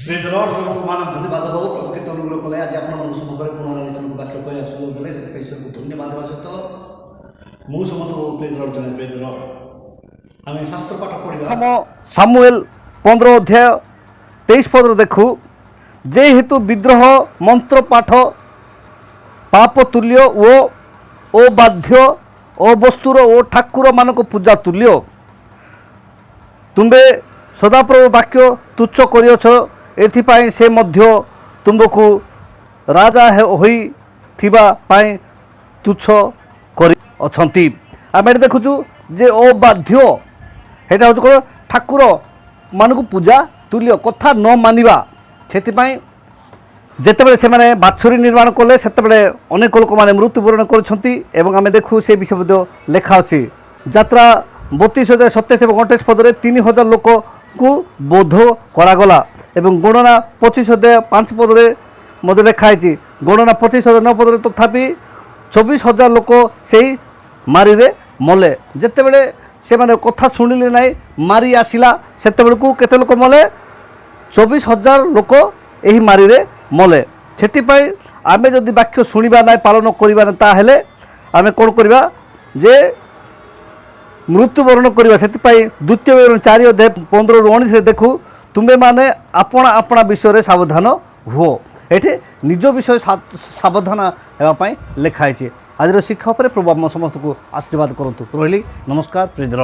ପ୍ରେଜଲର୍ଡ ପ୍ରଭୁଙ୍କୁ ମାନବ ଧନ୍ୟବାଦ ହଉ ପ୍ରଭୁ କେତେ ଅନୁଗ୍ରହ କଲେ ଆଜି ଆପଣମାନଙ୍କ ସମ୍ମୁଖରେ ପୁନରାଲୋଚନାକୁ ବାକ୍ୟ କହିବା ସୁଯୋଗ ଦେଲେ ସେଥିପାଇଁ ଈଶ୍ୱରଙ୍କୁ ଧନ୍ୟବାଦ ଦେବା ସହିତ ମୁଁ ସମସ୍ତଙ୍କୁ ପ୍ରେଜଲର୍ଡ ଜଣାଏ ପ୍ରେଜଲର୍ଡ। ଆମେ ଶାସ୍ତ୍ର ପାଠ ପଢ଼ିବା ପ୍ରଥମ ସାମୁଏଲ 15 ଅଧ୍ୟାୟ 23 ପଦରେ ଦେଖୁ ଯେହେତୁ ବିଦ୍ରୋହ ମନ୍ତ୍ର ପାଠ ପାପ ତୁଲ୍ୟ ଓ ବାଧ୍ୟ ଓ ବସ୍ତୁର ଓ ଠାକୁରମାନଙ୍କ ପୂଜା ତୁଲ୍ୟ ତୁମ୍ଭେ ସଦାପ୍ରଭୁ ବାକ୍ୟ ତୁଚ୍ଛ କରିଅଛ ଏଥିପାଇଁ ସେ ମଧ୍ୟ ତୁମ୍ଭକୁ ରାଜା ହୋଇଥିବା ପାଇଁ ତୁଚ୍ଛ କରିଅଛନ୍ତି। ଆମେ ଏଠି ଦେଖୁଛୁ ଯେ ଅବାଧ୍ୟ ସେଇଟା ହେଉଛି କ'ଣ ଠାକୁରମାନଙ୍କୁ ପୂଜା ତୁଲ୍ୟ କଥା ନ ମାନିବା। ସେଥିପାଇଁ ଯେତେବେଳେ ସେମାନେ ବାଛୁରୀ ନିର୍ମାଣ କଲେ ସେତେବେଳେ ଅନେକ ଲୋକମାନେ ମୃତ୍ୟୁବରଣ କରୁଛନ୍ତି ଏବଂ ଆମେ ଦେଖୁ ସେ ବିଷୟ ମଧ୍ୟ ଲେଖା ଅଛି। ଯାତ୍ରା 32,027 ଏବଂ 28 ପଦରେ 3,000 ଲୋକକୁ ବୋଧ କରାଗଲା ଏବଂ ଗଣନା 25,005 ପଦରେ ମଧ୍ୟ ଲେଖା ହେଇଛି। ଗଣନା 25,009 ପଦରେ ତଥାପି 24,000 ଲୋକ ସେହି ମାରିରେ ମଲେ। ଯେତେବେଳେ ସେମାନେ କଥା ଶୁଣିଲେ ନାହିଁ ମାରି ଆସିଲା ସେତେବେଳକୁ କେତେ ଲୋକ ମଲେ? 24,000 ଲୋକ ଏହି ମାରିରେ ମଲେ। ସେଥିପାଇଁ ଆମେ ଯଦି ବାକ୍ୟ ଶୁଣିବା ନାହିଁ ପାଳନ କରିବା ନାହିଁ ତାହେଲେ ଆମେ କ'ଣ କରିବା ଯେ ମୃତ୍ୟୁବରଣ କରିବା। ସେଥିପାଇଁ 2 4 ଅଧ୍ୟାୟ 15-19 ଦେଖୁ ତୁମେମାନେ ଆପଣା ଆପଣା ବିଷୟରେ ସାବଧାନ ହୁଅ। ଏଠି ନିଜ ବିଷୟ ସାବଧାନ ହେବା ପାଇଁ ଲେଖା ହେଇଛି। ଆଜିର ଶିକ୍ଷା ଉପରେ ପ୍ରଭୁ ଆମ ସମସ୍ତଙ୍କୁ ଆଶୀର୍ବାଦ କରନ୍ତୁ। ରହିଲି, ନମସ୍କାର, ପ୍ରିୟ।